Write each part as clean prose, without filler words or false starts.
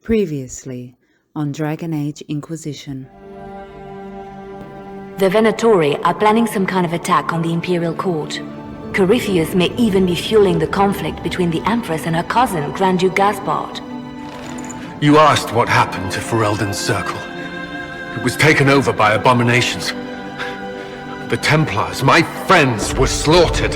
Previously on Dragon Age Inquisition. The Venatori are planning some kind of attack on the Imperial Court. Corypheus may even be fueling the conflict between the Empress and her cousin, Grand Duke Gaspard. You asked what happened to Ferelden's Circle. It was taken over by abominations. The Templars, my friends, were slaughtered.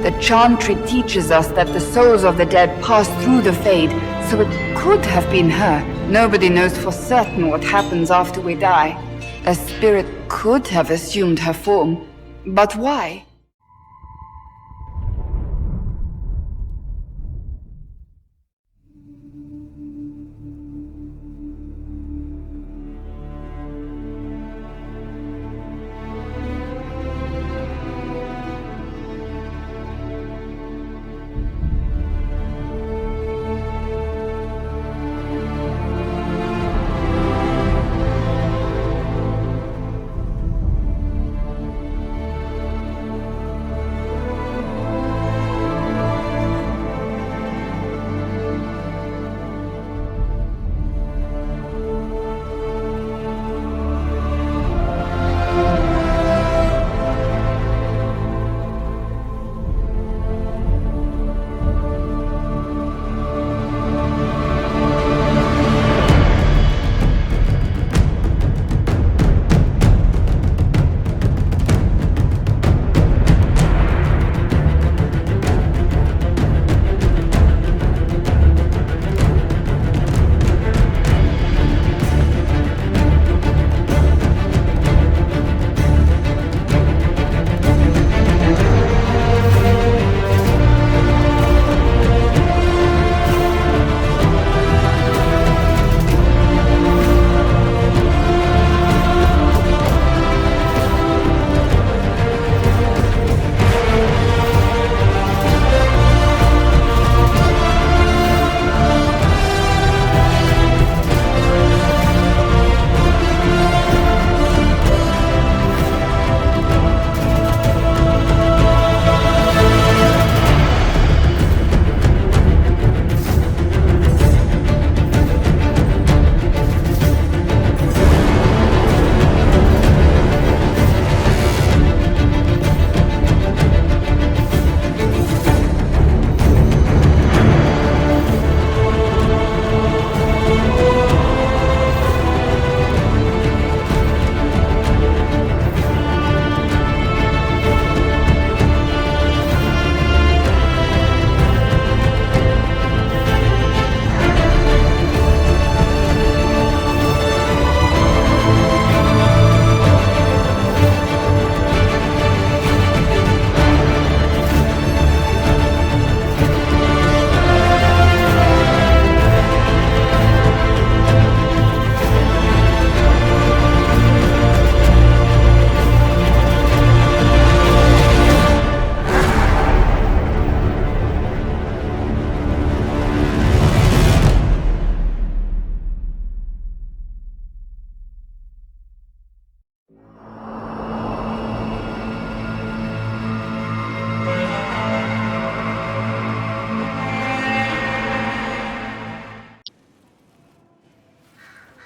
The Chantry teaches us that the souls of the dead pass through the Fade, so it could have been her. Nobody knows for certain what happens after we die. A spirit could have assumed her form. But why?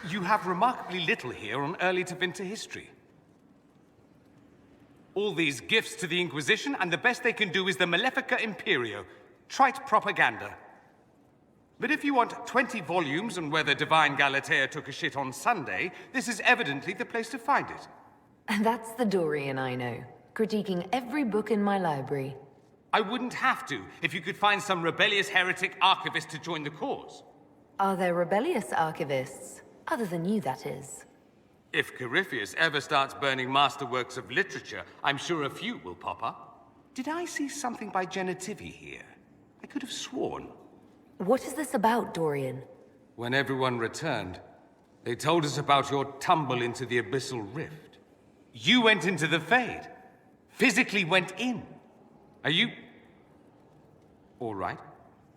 You have remarkably little here on early Tevinter history. All these gifts to the Inquisition, and the best they can do is the Malefica Imperio. Trite propaganda. But if you want 20 volumes on whether Divine Galatea took a shit on Sunday, this is evidently the place to find it. And that's the Dorian I know, critiquing every book in my library. I wouldn't have to, if you could find some rebellious heretic archivist to join the cause. Are there rebellious archivists? Other than you, that is. If Corypheus ever starts burning masterworks of literature, I'm sure a few will pop up. Did I see something by Genitivi here? I could have sworn. What is this about, Dorian? When everyone returned, they told us about your tumble into the Abyssal Rift. You went into the Fade. Physically went in. Are you... all right?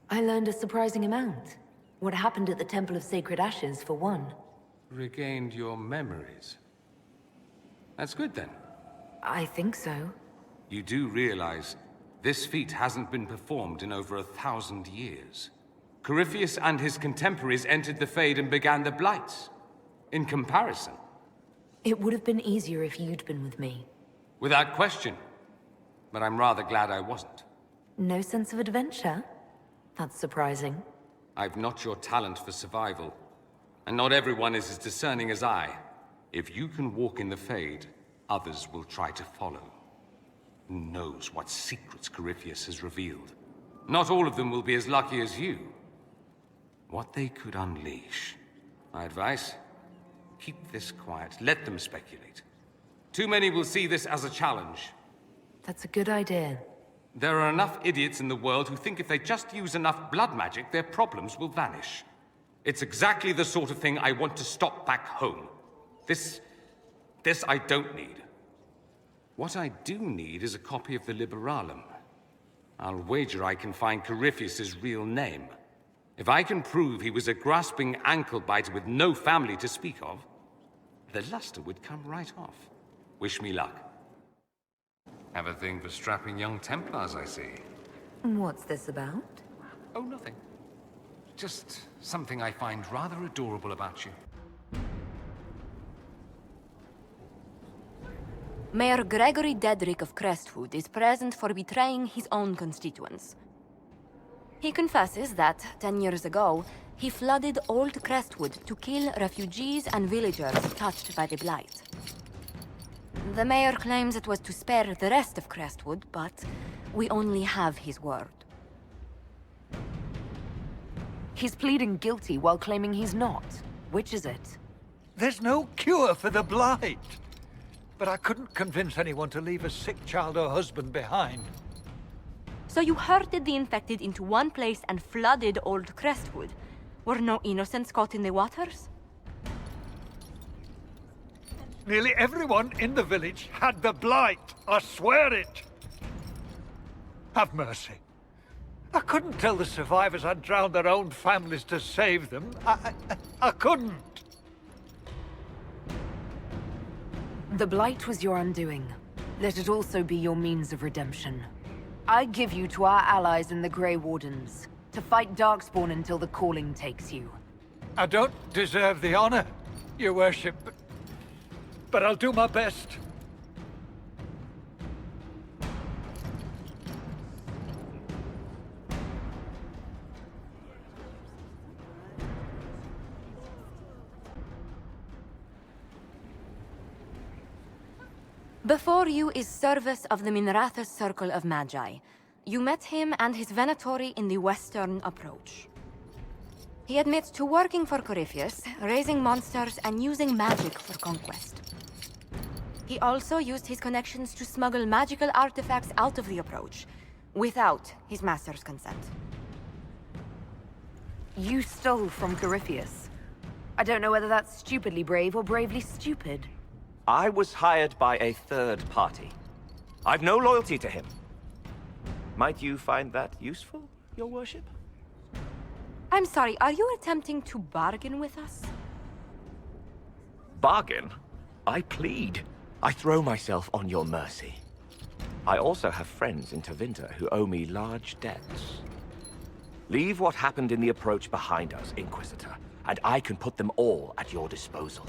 I learned a surprising amount. What happened at the Temple of Sacred Ashes, for one. Regained your memories. That's good, then. I think so. You do realize this feat hasn't been performed in over 1,000 years. Corypheus and his contemporaries entered the Fade and began the Blights. In comparison. It would have been easier if you'd been with me. Without question. But I'm rather glad I wasn't. No sense of adventure? That's surprising. I've not your talent for survival. And not everyone is as discerning as I. If you can walk in the Fade, others will try to follow. Who knows what secrets Corypheus has revealed? Not all of them will be as lucky as you. What they could unleash. My advice? Keep this quiet. Let them speculate. Too many will see this as a challenge. That's a good idea. There are enough idiots in the world who think if they just use enough blood magic, their problems will vanish. It's exactly the sort of thing I want to stop back home. This I don't need. What I do need is a copy of the Liberalum. I'll wager I can find Corypheus's real name. If I can prove he was a grasping ankle-biter with no family to speak of, the luster would come right off. Wish me luck. Have a thing for strapping young Templars, I see. What's this about? Oh, nothing. Just something I find rather adorable about you. Mayor Gregory Dedrick of Crestwood is present for betraying his own constituents. He confesses that, 10 years ago, he flooded Old Crestwood to kill refugees and villagers touched by the Blight. The mayor claims it was to spare the rest of Crestwood, but we only have his word. He's pleading guilty while claiming he's not. Which is it? There's no cure for the Blight. But I couldn't convince anyone to leave a sick child or husband behind. So you herded the infected into one place and flooded Old Crestwood? Were no innocents caught in the waters? Nearly everyone in the village had the Blight. I swear it. Have mercy. I couldn't tell the survivors I'd drowned their own families to save them. I couldn't. The Blight was your undoing. Let it also be your means of redemption. I give you to our allies in the Grey Wardens, to fight Darkspawn until the calling takes you. I don't deserve the honor, your worship, but I'll do my best. Before you is Service of the Minrathous Circle of Magi. You met him and his Venatori in the Western Approach. He admits to working for Corypheus, raising monsters, and using magic for conquest. He also used his connections to smuggle magical artifacts out of the Approach, without his master's consent. You stole from Corypheus. I don't know whether that's stupidly brave or bravely stupid. I was hired by a third party. I've no loyalty to him. Might you find that useful, your worship? I'm sorry, are you attempting to bargain with us? Bargain? I plead. I throw myself on your mercy. I also have friends in Tevinter who owe me large debts. Leave what happened in the Approach behind us, Inquisitor, and I can put them all at your disposal.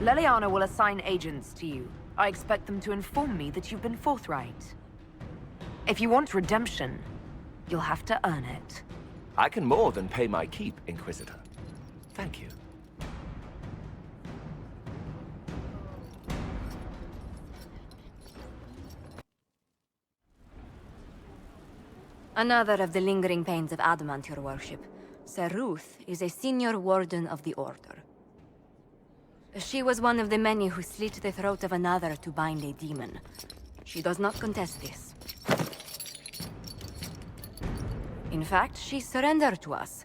Leliana will assign agents to you. I expect them to inform me that you've been forthright. If you want redemption, you'll have to earn it. I can more than pay my keep, Inquisitor. Thank you. Another of the lingering pains of Adamant, your worship. Sir Ruth is a senior warden of the Order. She was one of the many who slit the throat of another to bind a demon. She does not contest this. In fact, she surrendered to us.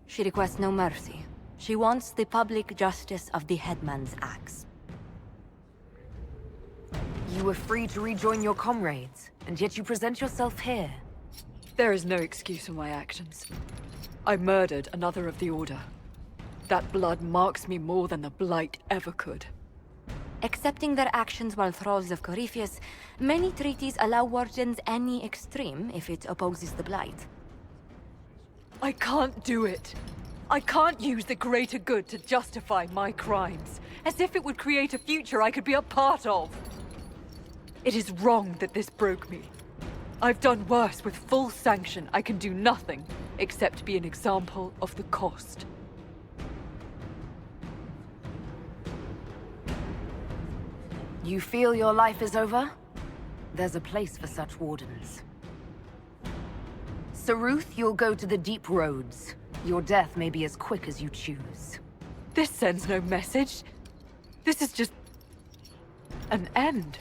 She requests no mercy. She wants the public justice of the headman's axe. You were free to rejoin your comrades, and yet you present yourself here. There is no excuse for my actions. I murdered another of the Order. That blood marks me more than the Blight ever could. Accepting their actions while thralls of Corypheus, many treaties allow wardens any extreme if it opposes the Blight. I can't do it. I can't use the greater good to justify my crimes, as if it would create a future I could be a part of. It is wrong that this broke me. I've done worse with full sanction. I can do nothing except be an example of the cost. You feel your life is over? There's a place for such wardens. Saruth, you'll go to the deep roads. Your death may be as quick as you choose. This sends no message. This is just an end.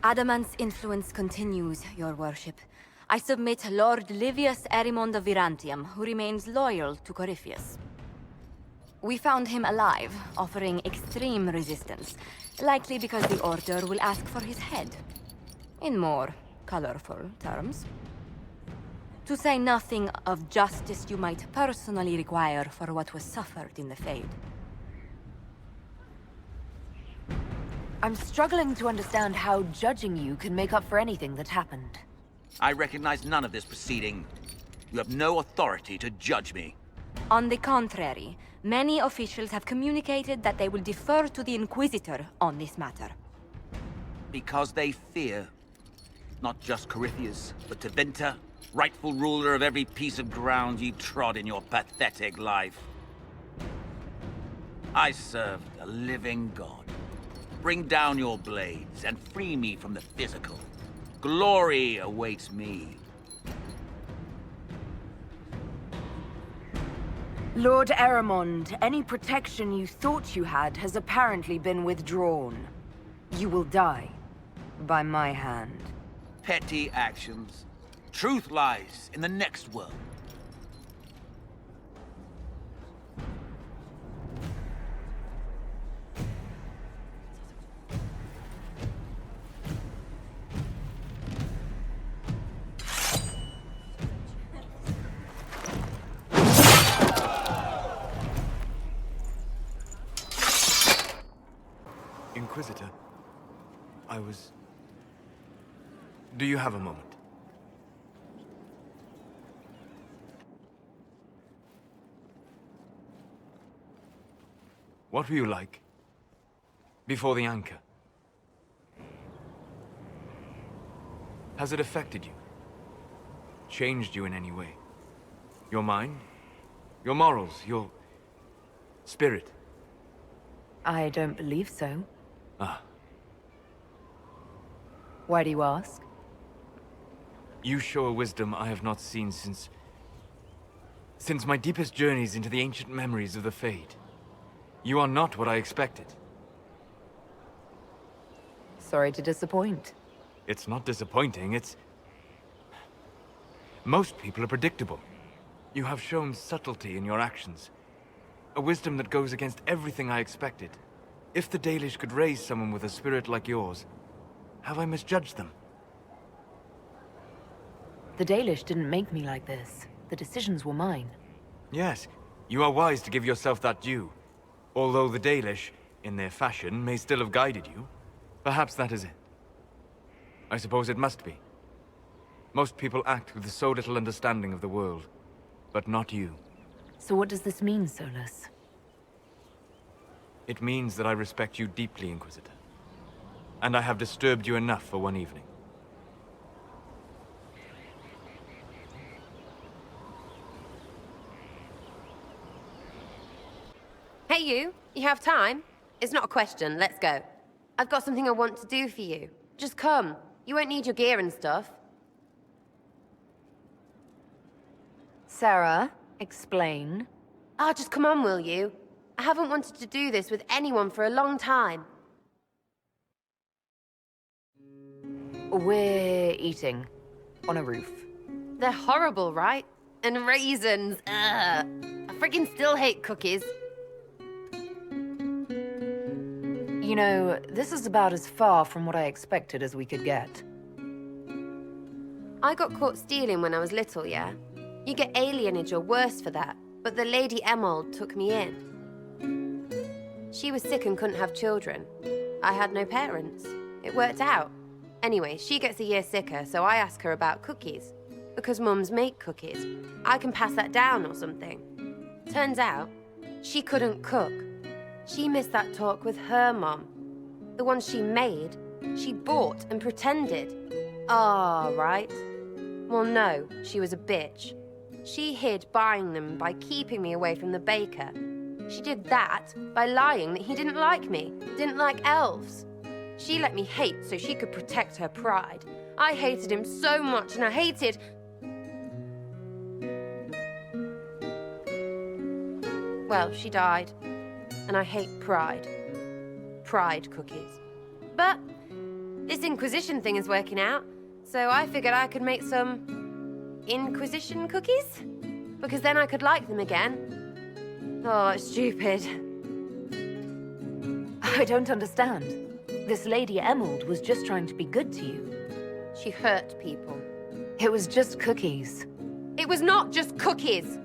Adamant's influence continues, your worship. I submit Lord Livius Erimond of Virantium, who remains loyal to Corypheus. We found him alive, offering extreme resistance, likely because the Order will ask for his head. In more colorful terms. To say nothing of justice you might personally require for what was suffered in the Fade. I'm struggling to understand how judging you can make up for anything that happened. I recognize none of this proceeding. You have no authority to judge me. On the contrary, many officials have communicated that they will defer to the Inquisitor on this matter. Because they fear. Not just Corypheus, but Tevinter, rightful ruler of every piece of ground you trod in your pathetic life. I serve the living God. Bring down your blades and free me from the physical. Glory awaits me. Lord Erimond, any protection you thought you had has apparently been withdrawn. You will die. By my hand. Petty actions. Truth lies in the next world. Inquisitor, Do you have a moment? What were you like before the anchor? Has it affected you? Changed you in any way? Your mind? Your morals? Your spirit? I don't believe so. Ah. Why do you ask? You show a wisdom I have not seen since my deepest journeys into the ancient memories of the Fade. You are not what I expected. Sorry to disappoint. It's not disappointing, it's... Most people are predictable. You have shown subtlety in your actions. A wisdom that goes against everything I expected. If the Dalish could raise someone with a spirit like yours, have I misjudged them? The Dalish didn't make me like this. The decisions were mine. Yes, you are wise to give yourself that due. Although the Dalish, in their fashion, may still have guided you. Perhaps that is it. I suppose it must be. Most people act with so little understanding of the world, but not you. So what does this mean, Solus? It means that I respect you deeply, Inquisitor. And I have disturbed you enough for one evening. Hey you have time? It's not a question, let's go. I've got something I want to do for you. Just come. You won't need your gear and stuff. Sarah, explain. Ah, just come on, will you? I haven't wanted to do this with anyone for a long time. We're eating. On a roof. They're horrible, right? And raisins. Ugh. I freaking still hate cookies. You know, this is about as far from what I expected as we could get. I got caught stealing when I was little, yeah? You get alienage or worse for that, but the Lady Emerald took me in. She was sick and couldn't have children. I had no parents. It worked out. Anyway, she gets a year sicker, so I ask her about cookies. Because mums make cookies. I can pass that down or something. Turns out, she couldn't cook. She missed that talk with her mom. The one she made, she bought and pretended. Ah, right. Well, no, she was a bitch. She hid buying them by keeping me away from the baker. She did that by lying that he didn't like me, didn't like elves. She let me hate so she could protect her pride. I hated him so much, and I hated... Well, she died. And I hate pride. Pride cookies. But this Inquisition thing is working out, so I figured I could make some Inquisition cookies? Because then I could like them again. Oh, it's stupid. I don't understand. This Lady Emerald was just trying to be good to you. She hurt people. It was just cookies. It was not just cookies!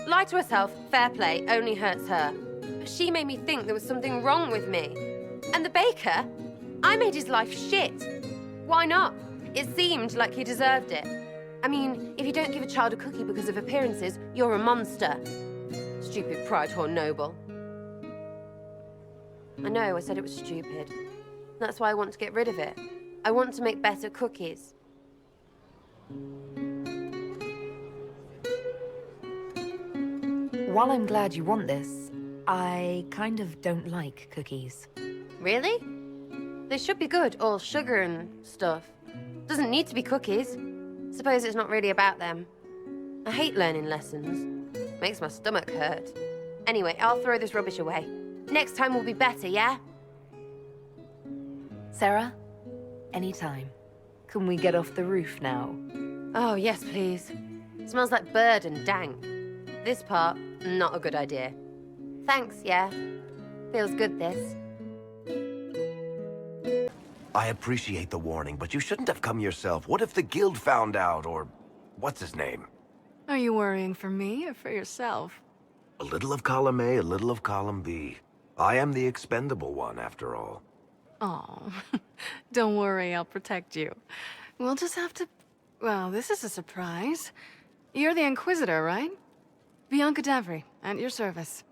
Lie to herself, fair play, only hurts her. But she made me think there was something wrong with me. And the baker? I made his life shit. Why not? It seemed like he deserved it. I mean, if you don't give a child a cookie because of appearances, you're a monster. Stupid pride whore noble. I know, I said it was stupid. That's why I want to get rid of it. I want to make better cookies. While I'm glad you want this, I kind of don't like cookies. Really? They should be good, all sugar and stuff. Doesn't need to be cookies. Suppose it's not really about them. I hate learning lessons. Makes my stomach hurt. Anyway, I'll throw this rubbish away. Next time will be better, yeah? Sarah, anytime. Can we get off the roof now? Oh, yes, please. Smells like bird and dank. This part, not a good idea. Thanks, yeah. Feels good, this. I appreciate the warning, but you shouldn't have come yourself. What if the guild found out, or... what's his name? Are you worrying for me or for yourself? A little of column A, a little of column B. I am the expendable one, after all. Oh, don't worry, I'll protect you. We'll just have to... Well, this is a surprise. You're the Inquisitor, right? Bianca Davry, at your service.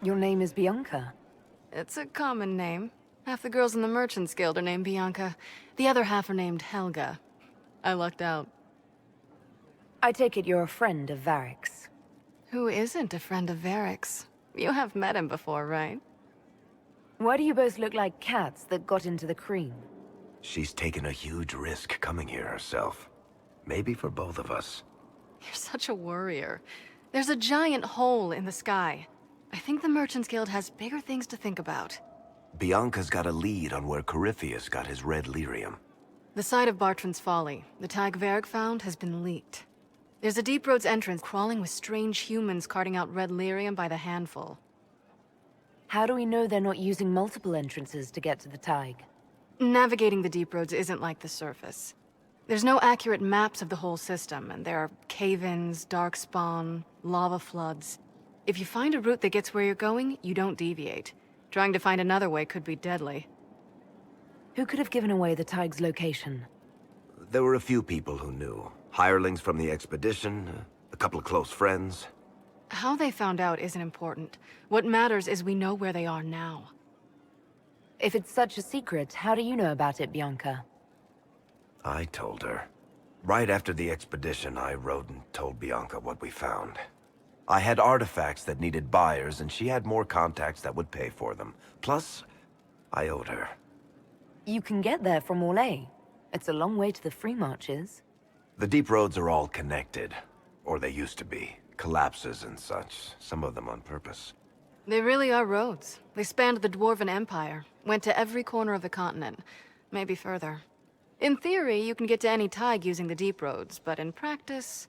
Your name is Bianca? It's a common name. Half the girls in the Merchants Guild are named Bianca. The other half are named Helga. I lucked out. I take it you're a friend of Varric's. Who isn't a friend of Varric's? You have met him before, right? Why do you both look like cats that got into the cream? She's taken a huge risk coming here herself. Maybe for both of us. You're such a worrier. There's a giant hole in the sky. I think the Merchants Guild has bigger things to think about. Bianca's got a lead on where Corypheus got his red lyrium. The site of Bartran's Folly, the tag Varric found, has been leaked. There's a Deep Roads entrance crawling with strange humans carting out red lyrium by the handful. How do we know they're not using multiple entrances to get to the Tig? Navigating the Deep Roads isn't like the surface. There's no accurate maps of the whole system, and there are cave-ins, darkspawn, lava floods. If you find a route that gets where you're going, you don't deviate. Trying to find another way could be deadly. Who could have given away the Tig's location? There were a few people who knew. Hirelings from the expedition, a couple of close friends. How they found out isn't important. What matters is we know where they are now. If it's such a secret, how do you know about it, Bianca? I told her. Right after the expedition, I wrote and told Bianca what we found. I had artifacts that needed buyers, and she had more contacts that would pay for them. Plus, I owed her. You can get there from Orlais. It's a long way to the Free Marches. The deep roads are all connected. Or they used to be. Collapses and such. Some of them on purpose. They really are roads. They spanned the Dwarven Empire, went to every corner of the continent, maybe further. In theory, you can get to any Tig using the deep roads, but in practice,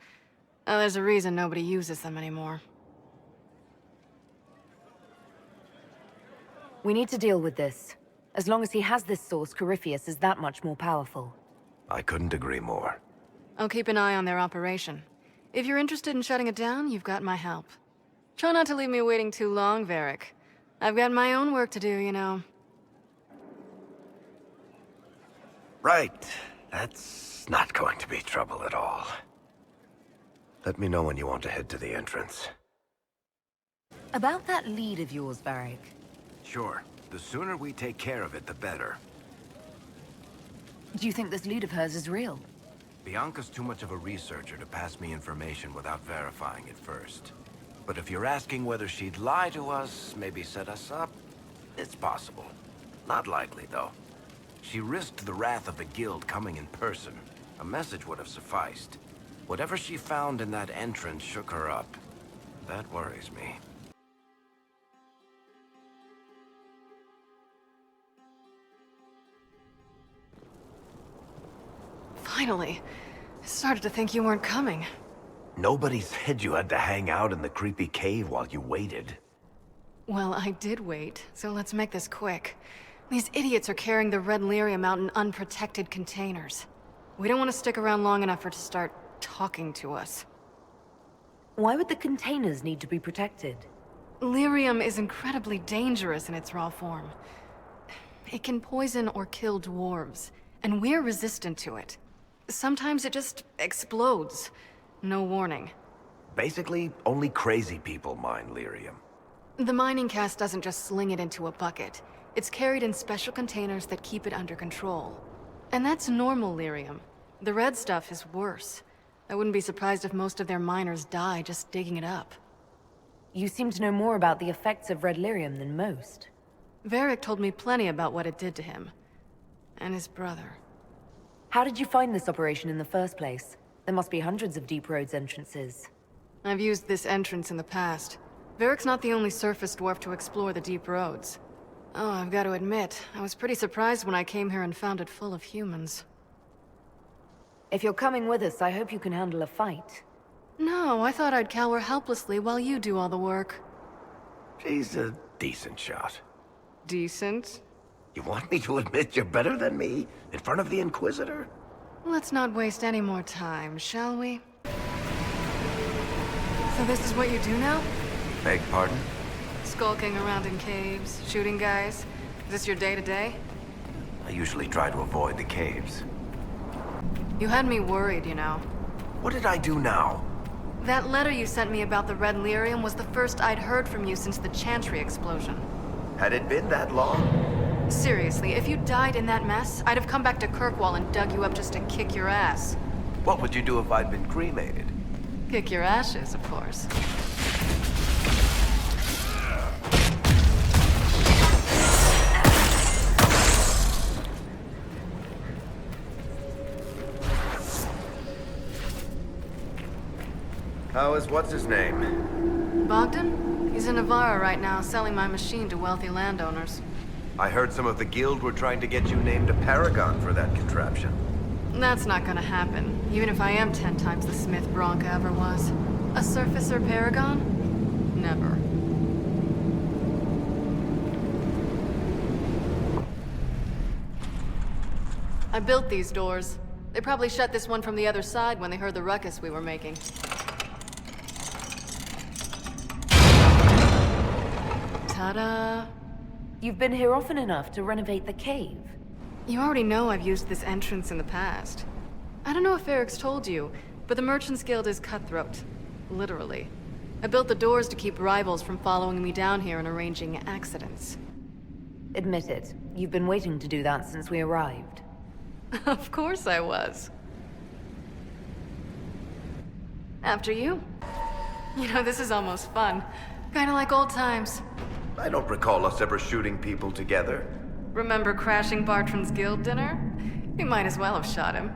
there's a reason nobody uses them anymore. We need to deal with this. As long as he has this source, Corypheus is that much more powerful. I couldn't agree more. I'll keep an eye on their operation. If you're interested in shutting it down, you've got my help. Try not to leave me waiting too long, Varric. I've got my own work to do, you know. Right. That's not going to be trouble at all. Let me know when you want to head to the entrance. About that lead of yours, Varric. Sure. The sooner we take care of it, the better. Do you think this lead of hers is real? Bianca's too much of a researcher to pass me information without verifying it first. But if you're asking whether she'd lie to us, maybe set us up, it's possible. Not likely, though. She risked the wrath of the guild coming in person. A message would have sufficed. Whatever she found in that entrance shook her up. That worries me. Finally. I started to think you weren't coming. Nobody said you had to hang out in the creepy cave while you waited. Well, I did wait, so let's make this quick. These idiots are carrying the red lyrium out in unprotected containers. We don't want to stick around long enough for it to start talking to us. Why would the containers need to be protected? Lyrium is incredibly dangerous in its raw form. It can poison or kill dwarves, and we're resistant to it. Sometimes it just explodes. No warning. Basically, only crazy people mine lyrium. The mining cast doesn't just sling it into a bucket. It's carried in special containers that keep it under control. And that's normal lyrium. The red stuff is worse. I wouldn't be surprised if most of their miners die just digging it up. You seem to know more about the effects of red lyrium than most. Varric told me plenty about what it did to him. And his brother. How did you find this operation in the first place? There must be hundreds of Deep Roads entrances. I've used this entrance in the past. Varric's not the only surface dwarf to explore the Deep Roads. Oh, I've got to admit, I was pretty surprised when I came here and found it full of humans. If you're coming with us, I hope you can handle a fight. No, I thought I'd cower helplessly while you do all the work. She's a decent shot. Decent? You want me to admit you're better than me? In front of the Inquisitor? Let's not waste any more time, shall we? So this is what you do now? Beg pardon? Skulking around in caves, shooting guys? Is this your day-to-day? I usually try to avoid the caves. You had me worried, you know. What did I do now? That letter you sent me about the red lyrium was the first I'd heard from you since the Chantry explosion. Had it been that long? Seriously, if you died in that mess, I'd have come back to Kirkwall and dug you up just to kick your ass. What would you do if I'd been cremated? Kick your ashes, of course. How is what's-his-name? Bogdan? He's in Navarra right now, selling my machine to wealthy landowners. I heard some of the guild were trying to get you named a paragon for that contraption. That's not gonna happen, even if I am 10 times the smith Bianca ever was. A surfacer paragon? Never. I built these doors. They probably shut this one from the other side when they heard the ruckus we were making. Ta-da! You've been here often enough to renovate the cave. You already know I've used this entrance in the past. I don't know if Eric's told you, but the Merchants Guild is cutthroat. Literally. I built the doors to keep rivals from following me down here and arranging accidents. Admit it, you've been waiting to do that since we arrived. Of course I was. After you. You know, this is almost fun. Kinda like old times. I don't recall us ever shooting people together. Remember crashing Bartran's guild dinner? We might as well have shot him.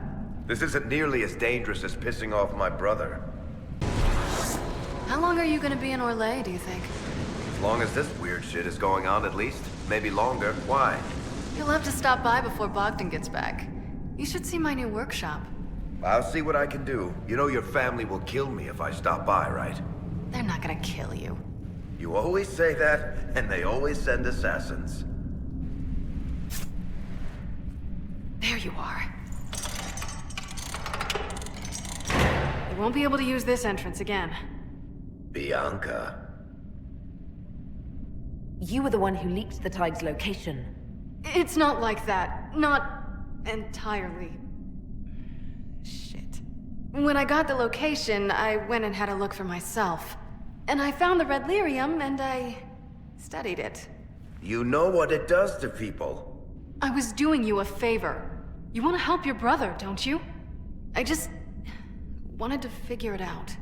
This isn't nearly as dangerous as pissing off my brother. How long are you gonna be in Orlais, do you think? As long as this weird shit is going on, at least. Maybe longer. Why? You'll have to stop by before Bogdan gets back. You should see my new workshop. I'll see what I can do. You know your family will kill me if I stop by, right? They're not gonna kill you. You always say that, and they always send assassins. you are. You won't be able to use this entrance again. Bianca. You were the one who leaked the Tide's location. It's not like that. Not entirely. Shit. When I got the location, I went and had a look for myself. And I found the red lyrium, and I studied it. You know what it does to people. I was doing you a favor. You want to help your brother, don't you? I just wanted to figure it out.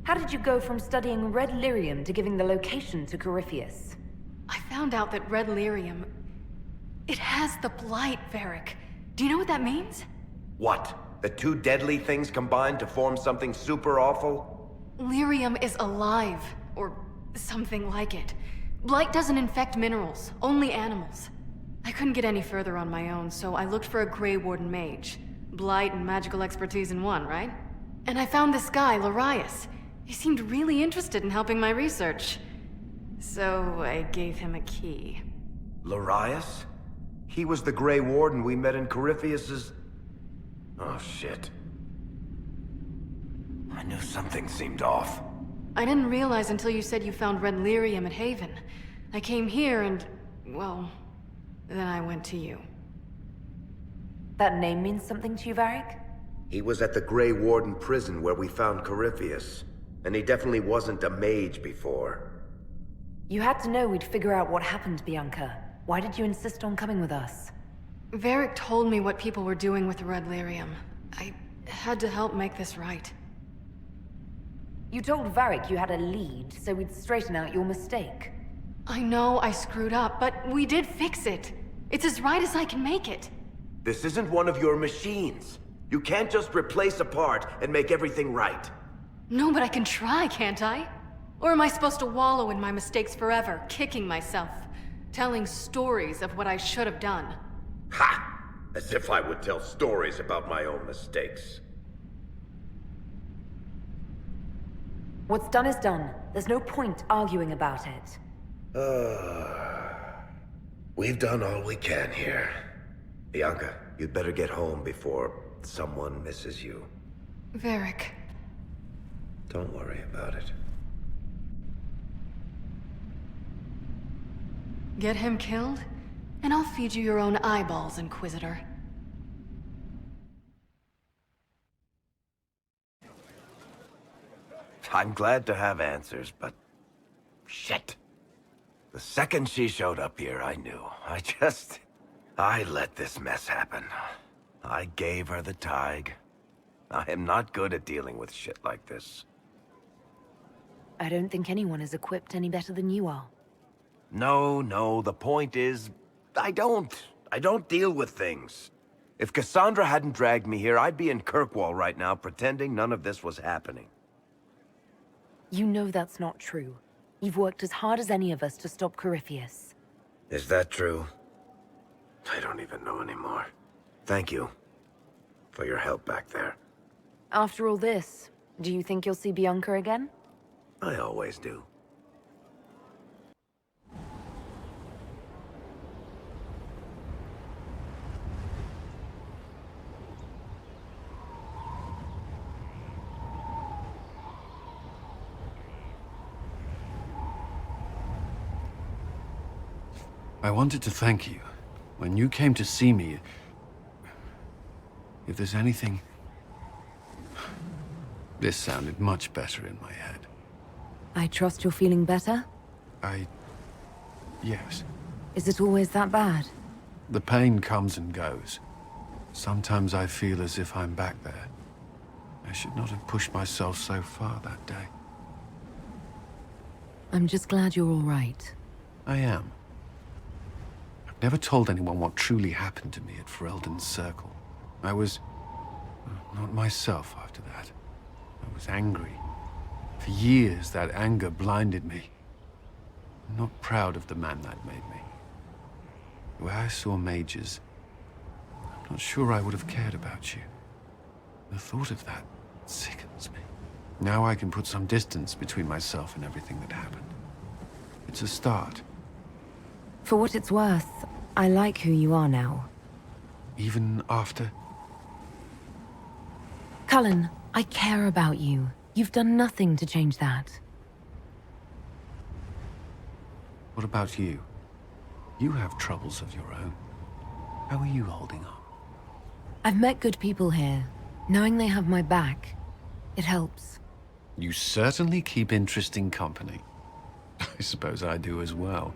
How did you go from studying red lyrium to giving the location to Corypheus? I found out that red lyrium... it has the blight, Varric. Do you know what that means? What? The two deadly things combined to form something super awful? Lyrium is alive, or something like it. Blight doesn't infect minerals, only animals. I couldn't get any further on my own, so I looked for a Grey Warden mage. Blight and magical expertise in one, right? And I found this guy, Larius. He seemed really interested in helping my research. So I gave him a key. Larius? He was the Grey Warden we met in Corypheus's... Oh, shit. I knew something seemed off. I didn't realize until you said you found red lyrium at Haven. I came here and, well, then I went to you. That name means something to you, Varric? He was at the Grey Warden prison where we found Corypheus. And he definitely wasn't a mage before. You had to know we'd figure out what happened, Bianca. Why did you insist on coming with us? Varric told me what people were doing with the red lyrium. I had to help make this right. You told Varric you had a lead, so we'd straighten out your mistake. I know I screwed up, but we did fix it. It's as right as I can make it. This isn't one of your machines. You can't just replace a part and make everything right. No, but I can try, can't I? Or am I supposed to wallow in my mistakes forever, kicking myself, telling stories of what I should have done? Ha! As if I would tell stories about my own mistakes. What's done is done. There's no point arguing about it. We've done all we can here. Bianca, you'd better get home before someone misses you. Varric. Don't worry about it. Get him killed, and I'll feed you your own eyeballs, Inquisitor. I'm glad to have answers, but... shit. The second she showed up here, I knew. I let this mess happen. I gave her the Tig. I am not good at dealing with shit like this. I don't think anyone is equipped any better than you are. No, the point is... I don't deal with things. If Cassandra hadn't dragged me here, I'd be in Kirkwall right now pretending none of this was happening. You know that's not true. You've worked as hard as any of us to stop Corypheus. Is that true? I don't even know anymore. Thank you for your help back there. After all this, do you think you'll see Bianca again? I always do. I wanted to thank you. When you came to see me, if there's anything... This sounded much better in my head. I trust you're feeling better? Yes. Is it always that bad? The pain comes and goes. Sometimes I feel as if I'm back there. I should not have pushed myself so far that day. I'm just glad you're all right. I am. I've never told anyone what truly happened to me at Ferelden's Circle. I was... not myself after that. I was angry. For years, that anger blinded me. I'm not proud of the man that made me. The way I saw mages, I'm not sure I would have cared about you. The thought of that sickens me. Now I can put some distance between myself and everything that happened. It's a start. For what it's worth, I like who you are now. Even after? Cullen, I care about you. You've done nothing to change that. What about you? You have troubles of your own. How are you holding up? I've met good people here. Knowing they have my back, it helps. You certainly keep interesting company. I suppose I do as well.